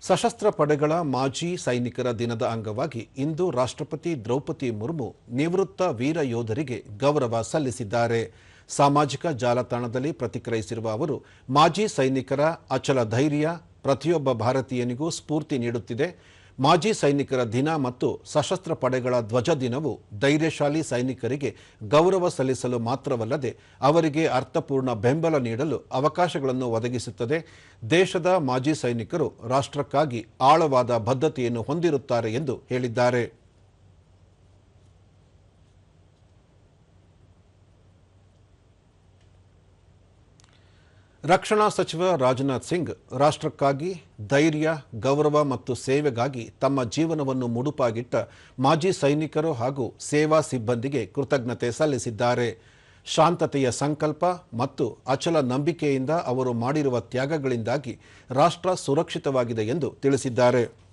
ಸಶಸ್ತ್ರ ಪಡೆಗಳ ಮಾಜಿ ಸೈನಿಕರ ದಿನದ ಅಂಗವಾಗಿ ಇಂದು ರಾಷ್ಟ್ರಪತಿ ದ್ರೌಪದಿ ಮುರ್ಮು ನಿವೃತ್ತ ವೀರ ಯೋಧರಿಗೆ ಗೌರವ ಸಲ್ಲಿಸಿದ್ದಾರೆ. ಸಾಮಾಜಿಕ ಜಾಲತಾಣದಲ್ಲಿ ಪ್ರತಿಕ್ರಿಯಿಸಿರುವ ಅವರು, ಮಾಜಿ ಸೈನಿಕರ ಅಚಲ ಧೈರ್ಯ ಪ್ರತಿಯೊಬ್ಬ ಭಾರತೀಯನಿಗೂ ಸ್ಫೂರ್ತಿ ನೀಡುತ್ತಿದೆ. ಮಾಜಿ ಸೈನಿಕರ ದಿನ ಮತ್ತು ಸಶಸ್ತ್ರ ಪಡೆಗಳ ಧ್ವಜ ದಿನವು ಧೈರ್ಯಶಾಲಿ ಸೈನಿಕರಿಗೆ ಗೌರವ ಸಲ್ಲಿಸಲು ಮಾತ್ರವಲ್ಲದೆ ಅವರಿಗೆ ಅರ್ಥಪೂರ್ಣ ಬೆಂಬಲ ನೀಡಲು ಅವಕಾಶಗಳನ್ನು ಒದಗಿಸುತ್ತದೆ. ದೇಶದ ಮಾಜಿ ಸೈನಿಕರು ರಾಷ್ಟ್ರಕ್ಕಾಗಿ ಆಳವಾದ ಬದ್ಧತೆಯನ್ನು ಹೊಂದಿರುತ್ತಾರೆ ಎಂದು ಹೇಳಿದ್ದಾರೆ. ರಕ್ಷಣಾ ಸಚಿವ ರಾಜನಾಥ್ ಸಿಂಗ್ ರಾಷ್ಟ್ರಕ್ಕಾಗಿ ಧೈರ್ಯ, ಗೌರವ ಮತ್ತು ಸೇವೆಗಾಗಿ ತಮ್ಮ ಜೀವನವನ್ನು ಮುಡುಪಾಗಿಟ್ಟ ಮಾಜಿ ಸೈನಿಕರು ಹಾಗೂ ಸೇವಾ ಸಿಬ್ಬಂದಿಗೆ ಕೃತಜ್ಞತೆ ಸಲ್ಲಿಸಿದ್ದಾರೆ. ಶಾಂತತೆಯ ಸಂಕಲ್ಪ ಮತ್ತು ಅಚಲ ನಂಬಿಕೆಯಿಂದ ಅವರು ಮಾಡಿರುವ ತ್ಯಾಗಗಳಿಂದಾಗಿ ರಾಷ್ಟ್ರ ಸುರಕ್ಷಿತವಾಗಿದೆ ಎಂದು ತಿಳಿಸಿದ್ದಾರೆ.